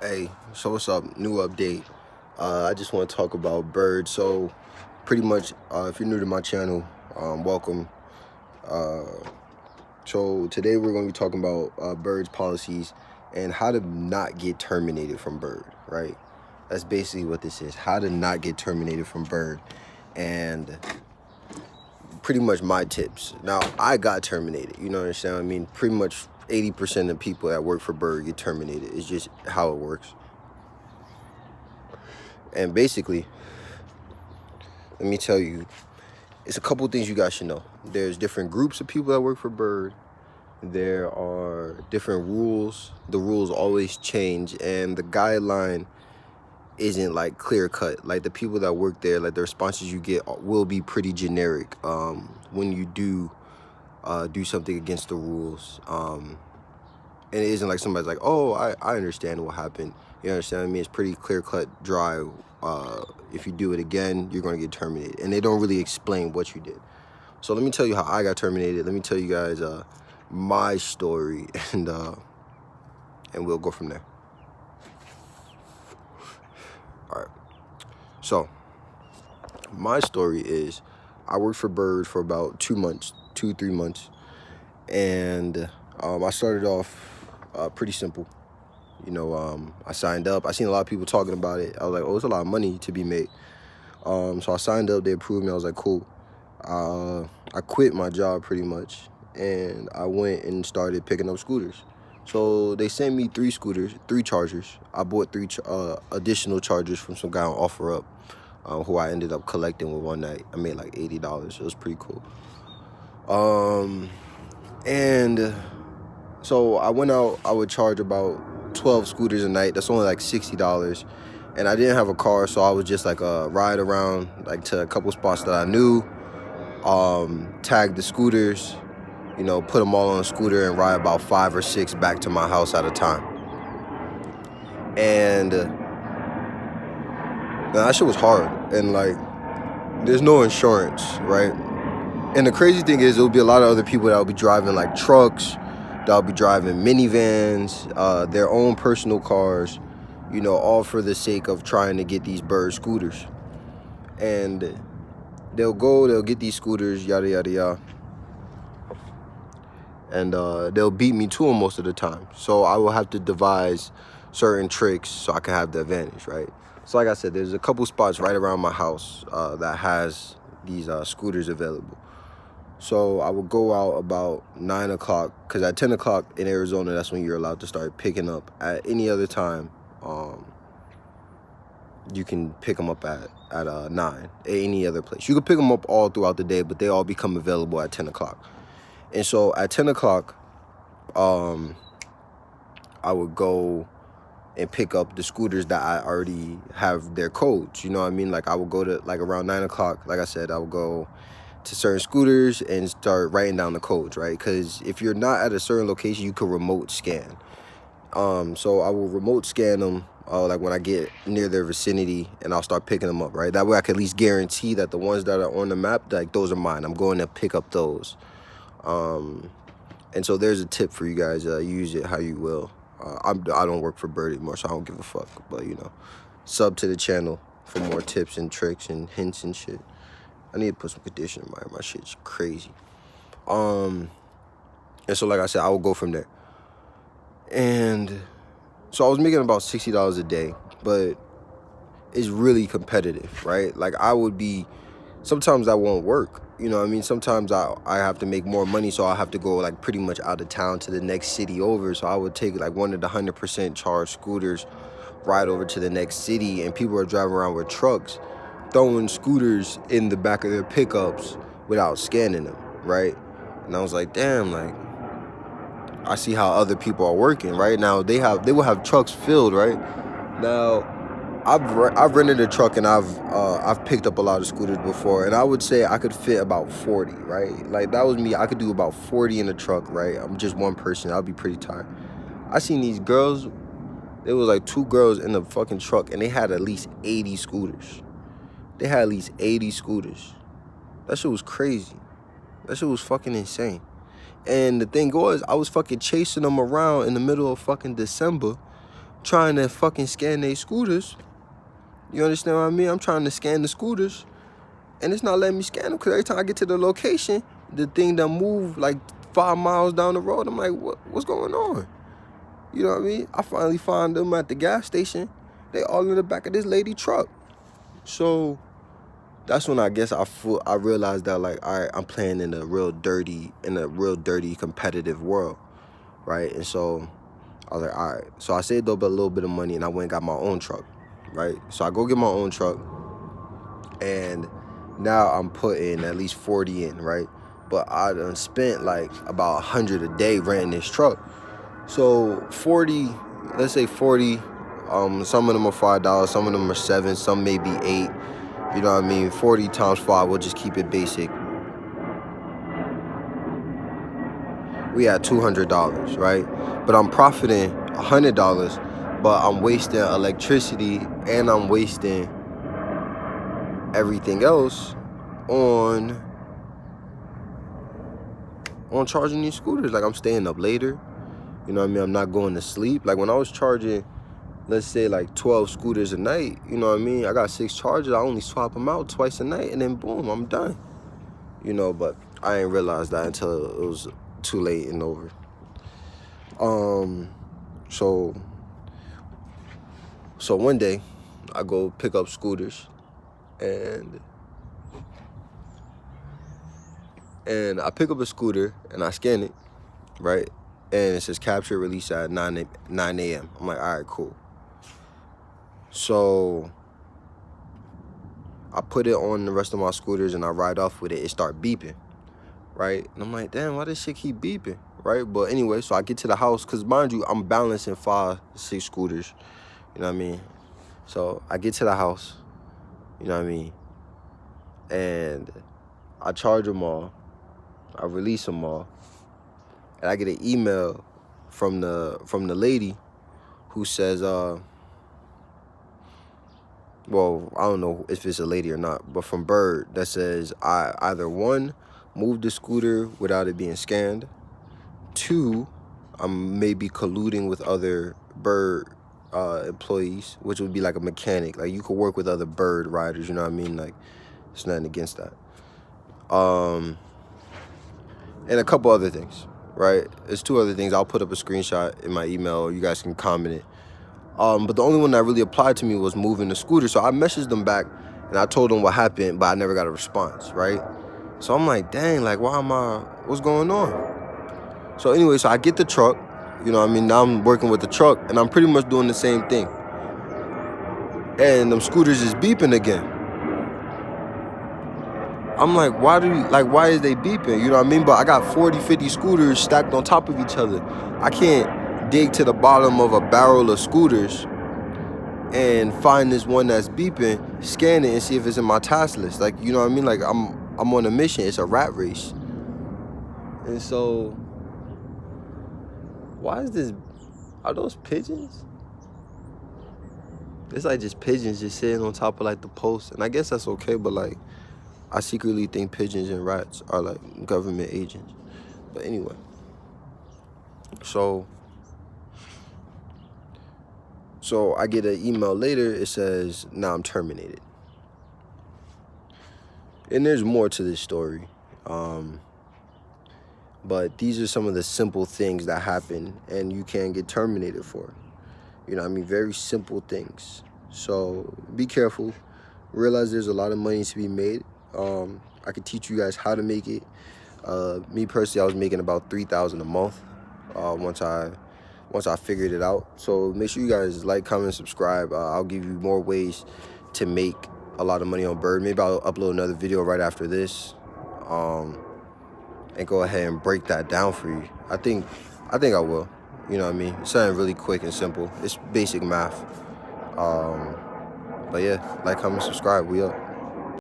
Hey, so what's up? New update. I just want to talk about birds. So, pretty much, if you're new to my channel, welcome. Uh, so today we're going to be talking about birds policies and how to not get terminated from bird. Right? That's basically what this is. How to not get terminated from bird, and pretty much my tips. Now, I got terminated. You know what I'm saying? I mean, pretty much 80% of people that work for bird get terminated. It's just how it works. And basically, let me tell you, it's a couple things you guys should know. There's different groups of people that work for bird. There are different rules. The rules always change, and the guideline isn't like clear cut. Like the people that work there, like the responses you get will be pretty generic when you do something against the rules. And it isn't like somebody's like, oh, I understand what happened. You understand what I mean? It's pretty clear cut, dry. If you do it again, you're going to get terminated. And they don't really explain what you did. So let me tell you how I got terminated. Let me tell you guys my story, and we'll go from there. All right. So my story is I worked for Bird for about 2 months, 3 months. And I started off pretty simple. You know, I signed up. I seen a lot of people talking about it. I was like, oh, it's a lot of money to be made. So I signed up. They approved me. I was like, cool. I quit my job pretty much, and I went and started picking up scooters. So they sent me 3 chargers. I bought 3 additional chargers from some guy on OfferUp, who I ended up collecting with one night. I made like $80. It was pretty cool. And so I went out. I would charge about 12 scooters a night. That's only like $60. And I didn't have a car, so I would just like ride around like to a couple spots that I knew, tag the scooters, you know, put them all on a scooter and ride about 5 or 6 back to my house at a time. And that shit was hard. And like, there's no insurance, right? And the crazy thing is, there'll be a lot of other people that will be driving like trucks, that'll be driving minivans, their own personal cars, you know, all for the sake of trying to get these bird scooters. And they'll get these scooters, yada, yada, yada. And they'll beat me to them most of the time. So I will have to devise certain tricks so I can have the advantage, right? So like I said, there's a couple spots right around my house that has these scooters available. So I would go out about 9 o'clock, because at 10 o'clock in Arizona, that's when you're allowed to start picking up. At any other time, you can pick them up at 9, at any other place. You can pick them up all throughout the day, but they all become available at 10 o'clock. And so at 10 o'clock, I would go and pick up the scooters that I already have their codes. You know what I mean? Like I would go to like around 9 o'clock, like I said, I would go to certain scooters and start writing down the codes, right? Because if you're not at a certain location, you can remote scan. So I will remote scan them like when I get near their vicinity, and I'll start picking them up, right? That way I can at least guarantee that the ones that are on the map, like those are mine. I'm going to pick up those. And so there's a tip for you guys. Use it how you will. I don't work for Bird anymore, so I don't give a fuck. But, you know, sub to the channel for more tips and tricks and hints and shit. I need to put some conditioner in my shit's crazy. And so like I said, I will go from there. And so I was making about $60 a day, but it's really competitive, right? Like sometimes that won't work. You know what I mean? Sometimes I have to make more money, so I have to go like pretty much out of town to the next city over. So I would take like one of the 100% charged scooters, ride over to the next city, and people are driving around with trucks, throwing scooters in the back of their pickups without scanning them, right? And I was like, damn, like I see how other people are working, right? Now they will have trucks filled, right? Now I've rented a truck, and I've picked up a lot of scooters before, and I would say I could fit about 40, right? Like that was me. I could do about 40 in a truck, right? I'm just one person. I'll be pretty tired. I seen these girls. There was like 2 girls in the fucking truck, and they had at least 80 scooters. They had at least 80 scooters. That shit was crazy. That shit was fucking insane. And the thing was, I was fucking chasing them around in the middle of fucking December, trying to fucking scan their scooters. You understand what I mean? I'm trying to scan the scooters, and it's not letting me scan them, because every time I get to the location, the thing that moved like 5 miles down the road, I'm like, what's going on? You know what I mean? I finally find them at the gas station. They all in the back of this lady truck. So that's when I guess I realized that, like, all right, I'm playing in a real dirty competitive world, right? And so I was like, all right. So I saved up a little bit of money, and I went and got my own truck, right? So I go get my own truck, and now I'm putting at least 40 in, right? But I done spent like about 100 a day renting this truck. So 40, let's say 40, some of them are $5, some of them are 7, some maybe 8. You know what I mean? 40 times 5, we'll just keep it basic. We at $200, right? But I'm profiting $100, but I'm wasting electricity and I'm wasting everything else on charging these scooters. Like, I'm staying up later. You know what I mean? I'm not going to sleep. Like, when I was charging, let's say like 12 scooters a night, you know what I mean? I got 6 chargers. I only swap them out twice a night, and then boom, I'm done. You know, but I didn't realize that until it was too late and over. So one day I go pick up scooters, and I pick up a scooter and I scan it, right? And it says capture release at 9 a.m. I'm like, all right, cool. So I put it on the rest of my scooters and I ride off with it. It start beeping, right? And I'm like, damn, why this shit keep beeping, right? But anyway, so I get to the house, because mind you, I'm balancing 5, 6 scooters, you know what I mean? So I get to the house, you know what I mean? And I charge them all, I release them all, and I get an email from the lady who says, well, I don't know if it's a lady or not, but from Bird, that says, I either 1, move the scooter without it being scanned, 2, I'm maybe colluding with other Bird employees, which would be like a mechanic. Like, you could work with other Bird riders, you know what I mean? Like, it's nothing against that. And a couple other things, right? There's 2 other things. I'll put up a screenshot in my email. You guys can comment it. But the only one that really applied to me was moving the scooter. So I messaged them back, and I told them what happened, but I never got a response, right? So I'm like, dang, like, what's going on? So anyway, so I get the truck, you know what I mean? Now I'm working with the truck, and I'm pretty much doing the same thing. And them scooters is beeping again. I'm like, why is they beeping? You know what I mean? But I got 40, 50 scooters stacked on top of each other. I can't dig to the bottom of a barrel of scooters and find this one that's beeping, scan it, and see if it's in my task list. Like, you know what I mean? Like, I'm on a mission. It's a rat race. And so, why is this? Are those pigeons? It's like just pigeons just sitting on top of like the post. And I guess that's okay, but like, I secretly think pigeons and rats are like government agents. But anyway, so I get an email later. It says, now I'm terminated. And there's more to this story. But these are some of the simple things that happen and you can get terminated for. You know what I mean? Very simple things. So be careful. Realize there's a lot of money to be made. I could teach you guys how to make it. Me personally, I was making about $3,000 a month once I figured it out. So make sure you guys like, comment, subscribe. I'll give you more ways to make a lot of money on Bird. Maybe I'll upload another video right after this, and go ahead and break that down for you. I think I will. You know what I mean? It's something really quick and simple. It's basic math. But yeah, like, comment, subscribe. We up.